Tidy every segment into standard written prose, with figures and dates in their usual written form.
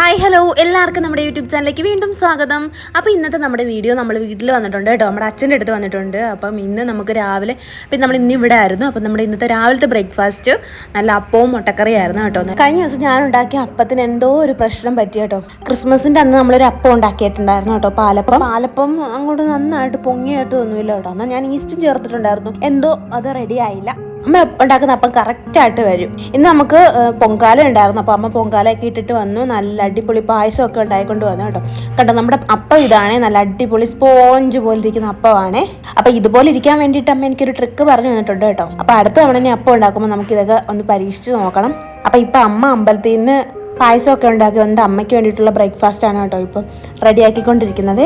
Hi hello എല്ലാവർക്കും നമ്മുടെ YouTube ചാനലിലേക്ക് വീണ്ടും സ്വാഗതം. അപ്പോൾ ഇന്നത്തെ നമ്മുടെ വീഡിയോ നമ്മൾ വീട്ടിൽ വന്നിട്ടുണ്ട് കേട്ടോ, നമ്മുടെ അച്ഛൻ്റെ അടുത്ത് വന്നിട്ടുണ്ട്. അപ്പം ഇന്ന് നമുക്ക് രാവിലെ പിന്നെ നമ്മൾ ഇന്ന് ഇവിടെ ആയിരുന്നു. അപ്പം നമ്മുടെ ഇന്നത്തെ രാവിലത്തെ ബ്രേക്ക്ഫാസ്റ്റ് നല്ല അപ്പവും മുട്ടക്കറിയായിരുന്നു കേട്ടോ. കഴിഞ്ഞ ദിവസം ഞാൻ ഉണ്ടാക്കിയ അപ്പത്തിന് എന്തോ ഒരു പ്രശ്നം പറ്റി കേട്ടോ. ക്രിസ്മസിൻ്റെ അന്ന് നമ്മളൊരു അപ്പം ഉണ്ടാക്കിയിട്ടുണ്ടായിരുന്നു കേട്ടോ, പാലപ്പം അങ്ങോട്ട് നന്നായിട്ട് പൊങ്ങിയിട്ടൊന്നുമില്ല കേട്ടോ. എന്നാൽ ഞാൻ ഈസ്റ്റും ചേർത്തിട്ടുണ്ടായിരുന്നു, എന്തോ അത് റെഡി ആയില്ല. അമ്മ ഉണ്ടാക്കുന്ന അപ്പം കറക്റ്റായിട്ട് വരും. ഇന്ന് നമുക്ക് പൊങ്കാല ഉണ്ടായിരുന്നു. അപ്പോൾ അമ്മ പൊങ്കാലയൊക്കെ ഇട്ടിട്ട് വന്നു. നല്ല അടിപൊളി പായസമൊക്കെ ഉണ്ടായിക്കൊണ്ട് വന്നു കേട്ടോ. കണ്ടോ, നമ്മുടെ അപ്പം ഇതാണേ, നല്ല അടിപൊളി സ്പോഞ്ച് പോലെ ഇരിക്കുന്ന അപ്പമാണേ. അപ്പോൾ ഇതുപോലെ ഇരിക്കാൻ വേണ്ടിയിട്ട് അമ്മ എനിക്കൊരു ട്രിക്ക് പറഞ്ഞു തന്നിട്ടുണ്ട് കേട്ടോ. അപ്പോൾ അടുത്ത തവണ ഇനി അപ്പം ഉണ്ടാക്കുമ്പോൾ നമുക്കിതൊക്കെ ഒന്ന് പരീക്ഷിച്ച് നോക്കണം. അപ്പോൾ ഇപ്പം അമ്മ അമ്പലത്തിൽ നിന്ന് പായസമൊക്കെ ഉണ്ടാക്കി വന്നിട്ട് അമ്മയ്ക്ക് വേണ്ടിയിട്ടുള്ള ബ്രേക്ക്ഫാസ്റ്റാണ് കേട്ടോ ഇപ്പം റെഡിയാക്കിക്കൊണ്ടിരിക്കുന്നത്.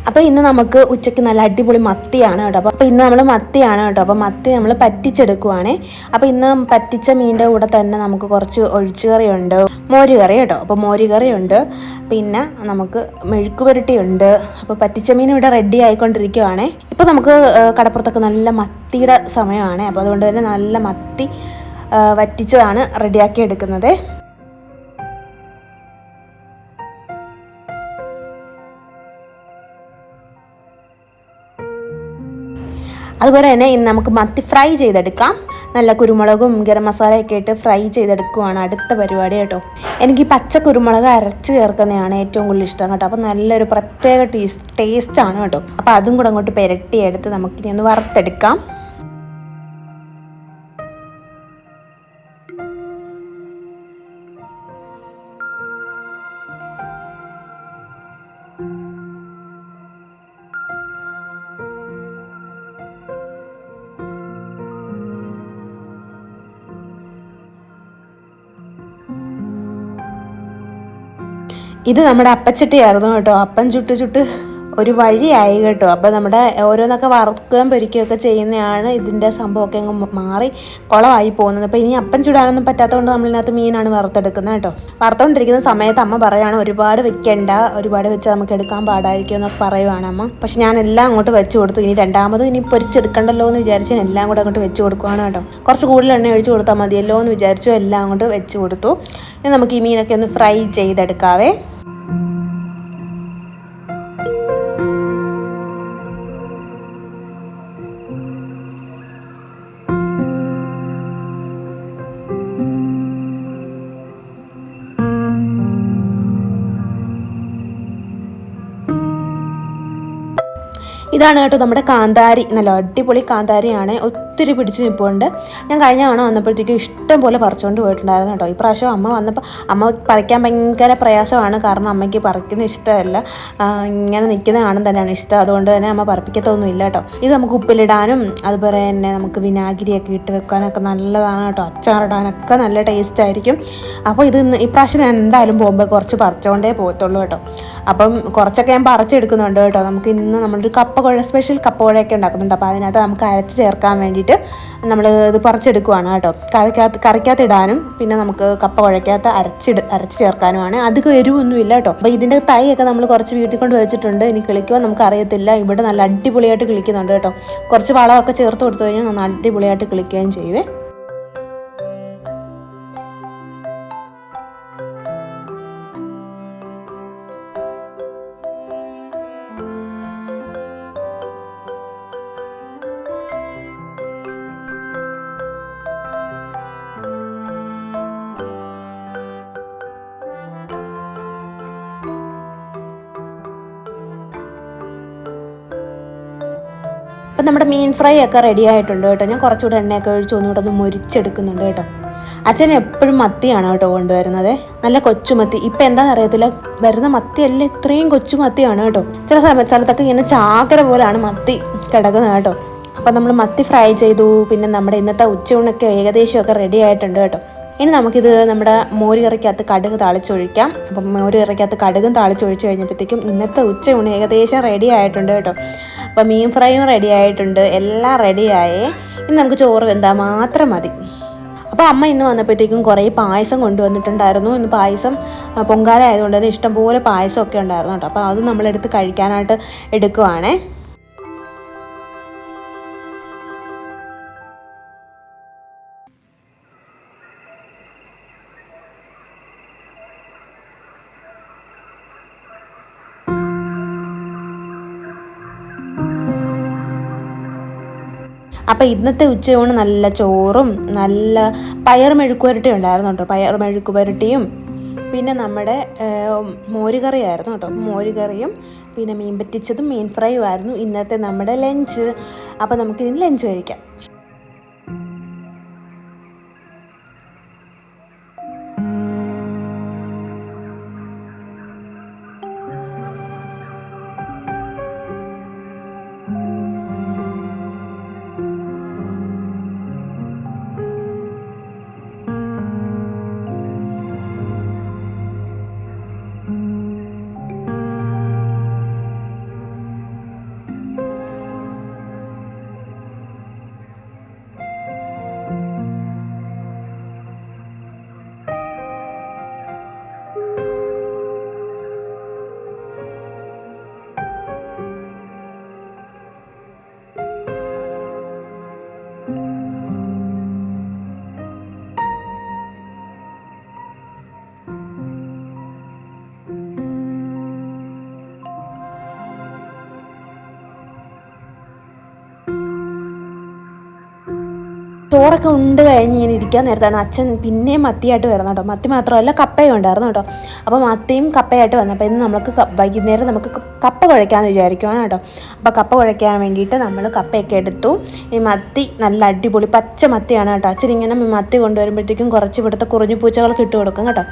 അപ്പോൾ ഇന്ന് നമുക്ക് ഉച്ചയ്ക്ക് നല്ല അടിപൊളി മത്തിയാണ് കേട്ടോ. അപ്പോൾ ഇന്ന് നമ്മൾ മത്തിയാണ് കേട്ടോ. അപ്പോൾ മത്തി നമ്മൾ പറ്റിച്ചെടുക്കുവാണേ. അപ്പോൾ ഇന്ന് പറ്റിച്ച മീനിൻ്റെ കൂടെ തന്നെ നമുക്ക് കുറച്ച് ഒഴിച്ചുകറിയുണ്ട്, മോരുകറി കേട്ടോ. അപ്പോൾ മോരുകറിയുണ്ട്, പിന്നെ നമുക്ക് മെഴുക്ക് പുരട്ടിയുണ്ട്. അപ്പോൾ പറ്റിച്ച മീൻ ഇവിടെ റെഡി ആയിക്കൊണ്ടിരിക്കുവാണേ. ഇപ്പോൾ നമുക്ക് കടപ്പുറത്തൊക്കെ നല്ല മത്തിയുടെ സമയമാണ്. അപ്പോൾ അതുകൊണ്ട് തന്നെ നല്ല മത്തി വറ്റിച്ചതാണ് റെഡിയാക്കി എടുക്കുന്നത്. അതുപോലെ തന്നെ ഇന്ന് നമുക്ക് മത്തി ഫ്രൈ ചെയ്തെടുക്കാം. നല്ല കുരുമുളകും ഗരം മസാലയൊക്കെ ഇട്ട് ഫ്രൈ ചെയ്തെടുക്കുവാണ് അടുത്ത പരിപാടി കേട്ടോ. എനിക്ക് പച്ച കുരുമുളക് അരച്ച് ചേർക്കുന്നതാണ് ഏറ്റവും കൂടുതൽ ഇഷ്ടം കേട്ടോ. അപ്പോൾ നല്ലൊരു പ്രത്യേക ടേസ്റ്റാണ് കേട്ടോ. അപ്പോൾ അതും കൂടെ അങ്ങോട്ട് പുരട്ടിയെടുത്ത് നമുക്കിനി ഒന്ന് വറുത്തെടുക്കാം. ഇത് നമ്മുടെ അപ്പച്ചട്ടിയായിരുന്നു കേട്ടോ. അപ്പം ചുട്ട് ഒരു വഴിയായി കേട്ടോ. അപ്പോൾ നമ്മുടെ ഓരോന്നൊക്കെ വറുക്കുകയും പൊരിക്കുകയൊക്കെ ചെയ്യുന്നതാണ് ഇതിൻ്റെ സംഭവമൊക്കെ അങ്ങ് മാറി കുളമായി പോകുന്നത്. അപ്പോൾ ഇനി അപ്പം ചുടാനൊന്നും പറ്റാത്തതുകൊണ്ട് നമ്മളിതിനകത്ത് മീനാണ് വറുത്തെടുക്കുന്നത് കേട്ടോ. വറുത്തുകൊണ്ടിരിക്കുന്ന സമയത്ത് അമ്മ പറയുകയാണ് ഒരുപാട് വെക്കണ്ട, ഒരുപാട് വെച്ചാൽ നമുക്ക് എടുക്കാൻ പാടായിരിക്കും എന്നൊക്കെ പറയുവാണ് അമ്മ. പക്ഷെ ഞാൻ എല്ലാം അങ്ങോട്ട് വെച്ച് കൊടുത്തു. ഇനി രണ്ടാമതും ഇനി പൊരിച്ചെടുക്കണ്ടല്ലോ എന്ന് വിചാരിച്ച് ഞാൻ എല്ലാം കൂടെ അങ്ങോട്ട് വെച്ച് കൊടുക്കുകയാണ് കേട്ടോ. കുറച്ച് കൂടുതൽ എണ്ണ ഒഴിച്ച് കൊടുത്താൽ മതിയല്ലോ എന്ന് വിചാരിച്ചു എല്ലാം അങ്ങോട്ട് വെച്ച് കൊടുത്തു. ഇനി നമുക്ക് ഈ മീനൊക്കെ ഒന്ന് ഫ്രൈ ചെയ്തെടുക്കാവേ. ഇതാണ് കേട്ടോ നമ്മുടെ കാന്താരി, നല്ല അടിപൊളി കാന്താരിയാണ്. ഒത്തിരി പിടിച്ച് നിൽപ്പുണ്ട്. ഞാൻ കഴിഞ്ഞ തവണ വന്നപ്പോഴത്തേക്കും ഇഷ്ടം പോലെ പറിച്ചുകൊണ്ട് പോയിട്ടുണ്ടായിരുന്നു കേട്ടോ. ഇപ്രാവശ്യം അമ്മ വന്നപ്പോൾ അമ്മ പറിക്കാൻ ഭയങ്കര പ്രയാസമാണ്, കാരണം അമ്മയ്ക്ക് പറിക്കുന്ന ഇഷ്ടമല്ല, ഇങ്ങനെ നിൽക്കുന്ന കാണാൻ തന്നെയാണ് ഇഷ്ടം. അതുകൊണ്ട് തന്നെ അമ്മ പറിപ്പിക്കത്തൊന്നുമില്ല കേട്ടോ. ഇത് നമുക്ക് ഉപ്പിലിടാനും അതുപോലെ തന്നെ നമുക്ക് വിനാഗിരിയൊക്കെ ഇട്ട് വെക്കാനൊക്കെ നല്ലതാണ് കേട്ടോ. അച്ചാറിടാനൊക്കെ നല്ല ടേസ്റ്റ് ആയിരിക്കും. അപ്പോൾ ഇത് ഇപ്രാവശ്യം ഞാൻ എന്തായാലും പോകുമ്പോൾ കുറച്ച് പറിച്ചുകൊണ്ടേ പോകത്തുള്ളൂ കേട്ടോ. അപ്പം കുറച്ചൊക്കെ ഞാൻ പറിച്ചെടുക്കുന്നുണ്ട് കേട്ടോ. നമുക്ക് ഇന്ന് നമ്മളൊരു സ്പെഷ്യൽ കപ്പ കുഴയൊക്കെ ഉണ്ടാക്കുന്നുണ്ട്. അപ്പോൾ അതിനകത്ത് നമുക്ക് അരച്ച് ചേർക്കാൻ വേണ്ടിയിട്ട് നമ്മൾ ഇത് പറിച്ചെടുക്കുവാണ് കേട്ടോ. കറിക്കകത്ത് ഇടാനും പിന്നെ നമുക്ക് കപ്പ കുഴയ്ക്കകത്ത് അരച്ച് ചേർക്കാനുമാണ്. അധികം എരിവൊന്നുമില്ല കേട്ടോ. അപ്പോൾ ഇതിൻ്റെ തൈയൊക്കെ നമ്മൾ കുറച്ച് വീട്ടിൽ കൊണ്ട് വെച്ചിട്ടുണ്ട്. ഇനി കിളിക്കുമോ നമുക്ക് അറിയത്തില്ല. ഇവിടെ നല്ല അടിപൊളിയായിട്ട് കിളിക്കുന്നുണ്ട് കേട്ടോ. കുറച്ച് വളമൊക്കെ ചേർത്ത് കൊടുത്തു കഴിഞ്ഞാൽ നല്ല അടിപൊളിയായിട്ട് കിളിക്കുകയും ചെയ്യുവേ. അപ്പം നമ്മുടെ മീൻ ഫ്രൈ ഒക്കെ റെഡി ആയിട്ടുണ്ട് കേട്ടോ. ഞാൻ കുറച്ചുകൂടെ എണ്ണയൊക്കെ ഒഴിച്ച് ഒന്നുകൂടെ ഒന്ന് മൊരിച്ചെടുക്കുന്നുണ്ട് കേട്ടോ. അച്ഛൻ എപ്പോഴും മത്തിയാണ് കേട്ടോ കൊണ്ടുവരുന്നത്, നല്ല കൊച്ചുമത്തി. ഇപ്പം എന്താണെന്ന് അറിയത്തില്ല, വരുന്ന മത്തിയെല്ലാം ഇത്രയും കൊച്ചുമത്തിയാണ് കേട്ടോ. ചില സ്ഥലത്തൊക്കെ ഇങ്ങനെ ചാകര പോലെയാണ് മത്തി കിടക്കുന്നത് കേട്ടോ. അപ്പം നമ്മൾ മത്തി ഫ്രൈ ചെയ്തു. പിന്നെ നമ്മുടെ ഇന്നത്തെ ഉച്ചയൂണൊക്കെ ഏകദേശമൊക്കെ റെഡി ആയിട്ടുണ്ട് കേട്ടോ. ഇനി നമുക്കിത് നമ്മുടെ മോരുകറിക്കകത്ത് കടുക് താളിച്ചൊഴിക്കാം. അപ്പം മോരുകറിക്കകത്ത് കടുകും താളിച്ചൊഴിച്ച് കഴിഞ്ഞപ്പോഴത്തേക്കും ഇന്നത്തെ ഉച്ചയൂണ് ഏകദേശം റെഡി ആയിട്ടുണ്ട് കേട്ടോ. അപ്പം മീൻ ഫ്രൈയും റെഡി ആയിട്ടുണ്ട്, എല്ലാം റെഡിയായേ. ഇനി നമുക്ക് ചോറ് വെന്താൽ മാത്രം മതി. അപ്പോൾ അമ്മ ഇന്ന് വന്നപ്പോഴത്തേക്കും കുറേ പായസം കൊണ്ടുവന്നിട്ടുണ്ടായിരുന്നു. ഇന്ന് പായസം പൊങ്കാല ആയതുകൊണ്ട് തന്നെ ഇഷ്ടംപോലെ പായസമൊക്കെ ഉണ്ടായിരുന്നു കേട്ടോ. അപ്പോൾ അത് നമ്മളെടുത്ത് കഴിക്കാനായിട്ട് എടുക്കുവാണേ. അപ്പോൾ ഇന്നത്തെ ഉച്ചയൂണ് നല്ല ചോറും നല്ല പയർ മെഴുക്കുവരട്ടി ഉണ്ടായിരുന്നു കേട്ടോ. പയർ മെഴുക്കുവരട്ടിയും പിന്നെ നമ്മുടെ മോരുകറിയായിരുന്നു കേട്ടോ. മോരുകറിയും പിന്നെ മീൻ പറ്റിച്ചതും മീൻ ഫ്രൈയും ആയിരുന്നു ഇന്നത്തെ നമ്മുടെ ലഞ്ച്. അപ്പോൾ നമുക്കിനി ലഞ്ച് കഴിക്കാം. ചോറൊക്കെ ഉണ്ട് കഴിഞ്ഞ് ഇങ്ങനെ ഇരിക്കാൻ നേരത്താണ് അച്ഛൻ പിന്നെയും മത്തിയായിട്ട് വരുന്നത് കേട്ടോ. മത്തി മാത്രമല്ല കപ്പയും ഉണ്ടായിരുന്നു കേട്ടോ. അപ്പോൾ മത്തിയും കപ്പയായിട്ട് വന്നു. അപ്പോൾ ഇന്ന് നമുക്ക് വൈകുന്നേരം നമുക്ക് കപ്പ കുഴയ്ക്കാമെന്ന് വിചാരിക്കുവാണ് കേട്ടോ. അപ്പോൾ കപ്പ കുഴയ്ക്കാൻ വേണ്ടിയിട്ട് നമ്മൾ കപ്പയൊക്കെ എടുത്തു. ഈ മത്തി നല്ല അടിപൊളി പച്ച മത്തിയാണ് കേട്ടോ. അച്ഛൻ ഇങ്ങനെ മത്തി കൊണ്ടുവരുമ്പോഴത്തേക്കും കുറച്ച് ഇവിടുത്തെ കുറിഞ്ഞു പൂച്ചകൾക്ക് ഇട്ട് കൊടുക്കും കേട്ടോ.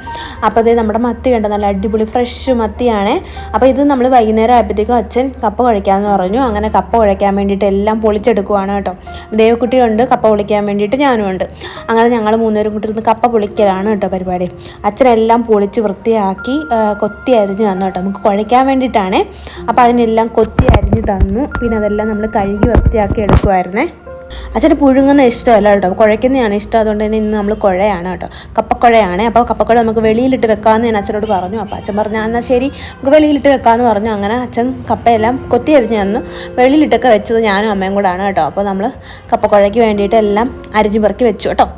അപ്പോൾ ഇത് നമ്മുടെ മത്തി കണ്ടോ, നല്ല അടിപൊളി ഫ്രഷ് മത്തിയാണ്. അപ്പോൾ ഇത് നമ്മൾ വൈകുന്നേരം ആയപ്പോഴത്തേക്കും അച്ഛൻ കപ്പ കുഴയ്ക്കാമെന്ന് പറഞ്ഞു. അങ്ങനെ കപ്പ കുഴയ്ക്കാൻ വേണ്ടിയിട്ട് എല്ലാം പൊളിച്ചെടുക്കുവാണ് കേട്ടോ. ദേവക്കുട്ടിയുണ്ട് കപ്പ പൊളിക്കാൻ വേണ്ടിയിട്ട്, ഞാനും ഉണ്ട്. അങ്ങനെ ഞങ്ങൾ മൂന്നുപേരും കൂട്ടി ഇരുന്ന് കപ്പ പൊളിക്കലാണ് കേട്ടോ പരിപാടി. അച്ഛനെല്ലാം പൊളിച്ച് വൃത്തിയാക്കി കൊത്തി അരിഞ്ഞ് തന്നു കേട്ടോ. നമുക്ക് കുഴയ്ക്കാൻ വേണ്ടിയിട്ടാണ്. അപ്പോൾ അതിനെല്ലാം കൊത്തി അരിഞ്ഞ് തന്നു. പിന്നെ അതെല്ലാം നമ്മൾ കഴുകി വൃത്തിയാക്കി എടുക്കുമായിരുന്നേ. അച്ഛന് പുഴുങ്ങുന്ന ഇഷ്ടമല്ല കേട്ടോ, കുഴയ്ക്കുന്നതാണ് ഇഷ്ടം. അതുകൊണ്ട് തന്നെ ഇന്ന് നമ്മൾ കുഴയാണ് കേട്ടോ, കപ്പക്കുഴയാണ്. അപ്പോൾ കപ്പക്കുഴ നമുക്ക് വെളിയിലിട്ട് വെക്കാമെന്ന് ഞാൻ അച്ഛനോട് പറഞ്ഞു. അപ്പോൾ അച്ഛൻ പറഞ്ഞു എന്നാൽ ശരി നമുക്ക് വെളിയിലിട്ട് വെക്കാമെന്ന് പറഞ്ഞു. അങ്ങനെ അച്ഛൻ കപ്പയെല്ലാം കൊത്തി അരിഞ്ഞ് തന്നു. വെളിയിലിട്ടൊക്കെ വെച്ചത് ഞാനും അമ്മയും കൂടാണ് കേട്ടോ. അപ്പോൾ നമ്മൾ കപ്പക്കുഴയ്ക്ക് വേണ്ടിയിട്ട് എല്ലാം അരിഞ്ഞ് പെറുക്കി വെച്ചു കേട്ടോ.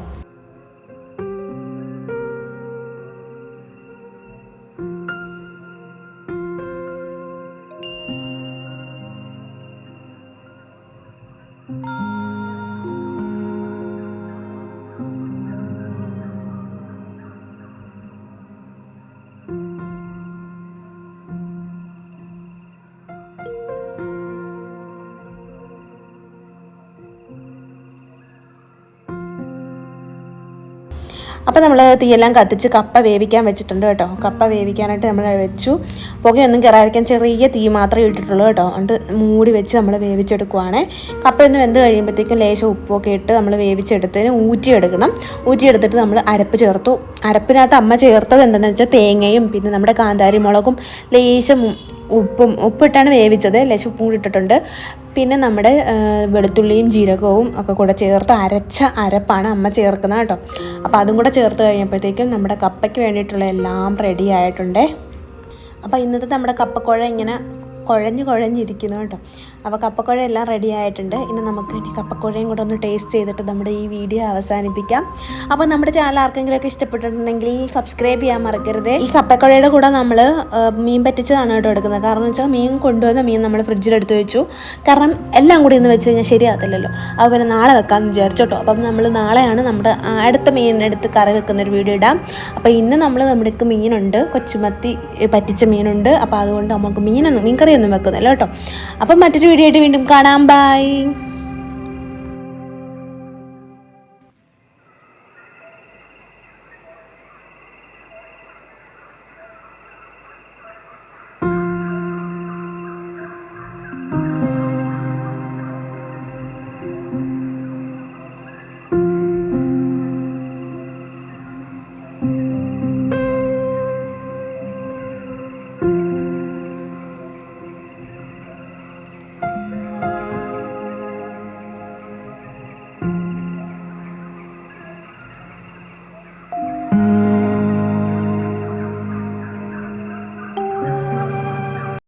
അപ്പോൾ നമ്മൾ തീയെല്ലാം കത്തിച്ച് കപ്പ വേവിക്കാൻ വെച്ചിട്ടുണ്ട് കേട്ടോ. കപ്പ വേവിക്കാനായിട്ട് നമ്മൾ വെച്ചു. പുകയൊന്നും കയറാതിരിക്കാൻ ചെറിയ തീ മാത്രമേ ഇട്ടിട്ടുള്ളൂ കേട്ടോ. എന്നിട്ട് മൂടി വെച്ച് നമ്മൾ വേവിച്ചെടുക്കുവാണ്. കപ്പയൊന്ന് വെന്ത് കഴിയുമ്പോഴത്തേക്കും ലേശം ഉപ്പൊക്കെ ഇട്ട് നമ്മൾ വേവിച്ചെടുത്തതിന് ഊറ്റിയെടുക്കണം. ഊറ്റിയെടുത്തിട്ട് നമ്മൾ അരപ്പ് ചേർത്തു. അരപ്പിനകത്ത് അമ്മ ചേർത്തത് എന്താണെന്ന് വെച്ചാൽ തേങ്ങയും പിന്നെ നമ്മുടെ കാന്താരി മുളകും ലേശം ഉപ്പിട്ടാണ് വേവിച്ചത്. ലേശം ഉപ്പും കൂടി ഇട്ടിട്ടുണ്ട്. പിന്നെ നമ്മുടെ വെളുത്തുള്ളിയും ജീരകവും ഒക്കെ കൂടെ ചേർത്ത് അരച്ച അരപ്പാണ് അമ്മ ചേർക്കുന്നത് കേട്ടോ. അപ്പോൾ അതും കൂടെ ചേർത്ത് കഴിഞ്ഞപ്പോഴത്തേക്കും നമ്മുടെ കപ്പയ്ക്ക് വേണ്ടിയിട്ടുള്ള എല്ലാം റെഡി ആയിട്ടുണ്ട്. അപ്പോൾ ഇന്നത്തെ നമ്മുടെ കപ്പക്കുഴ ഇങ്ങനെ കുഴഞ്ഞിരിക്കുന്നു കേട്ടോ. അപ്പോൾ കപ്പക്കുഴ എല്ലാം റെഡി ആയിട്ടുണ്ട്. ഇനി നമുക്ക് ഇനി കപ്പക്കുഴയും കൂടെ ഒന്ന് ടേസ്റ്റ് ചെയ്തിട്ട് നമ്മുടെ ഈ വീഡിയോ അവസാനിപ്പിക്കാം. അപ്പോൾ നമ്മുടെ ചാനൽ ആർക്കെങ്കിലുമൊക്കെ ഇഷ്ടപ്പെട്ടിട്ടുണ്ടെങ്കിൽ സബ്സ്ക്രൈബ് ചെയ്യാൻ മറക്കരുത്. ഈ കപ്പക്കുഴയുടെ കൂടെ നമ്മൾ മീൻ പറ്റിച്ചതാണ് കേട്ടോ എടുക്കുന്നത്. കാരണം എന്ന് വെച്ചാൽ മീൻ കൊണ്ടുവന്ന മീൻ നമ്മൾ ഫ്രിഡ്ജിലെടുത്ത് വെച്ചു. കാരണം എല്ലാം കൂടി ഇന്ന് വെച്ച് കഴിഞ്ഞാൽ ശരിയാകത്തില്ലല്ലോ. അപ്പോൾ പിന്നെ നാളെ വെക്കാമെന്ന് വിചാരിച്ചു കേട്ടോ. അപ്പം നമ്മൾ നാളെയാണ് നമ്മുടെ അടുത്ത മീനിനെടുത്ത് കറി വെക്കുന്നൊരു വീഡിയോ ഇടാം. അപ്പോൾ ഇന്ന് നമ്മുടെക്ക് മീനുണ്ട്, കൊച്ചുമത്തി പറ്റിച്ച മീനുണ്ട്. അപ്പോൾ അതുകൊണ്ട് നമുക്ക് മീൻ കറിയൊന്നും വെക്കുന്നില്ല കേട്ടോ. അപ്പം മറ്റൊരു വീഡിയോ ആയിട്ട് വീണ്ടും കാണാം. ബൈ.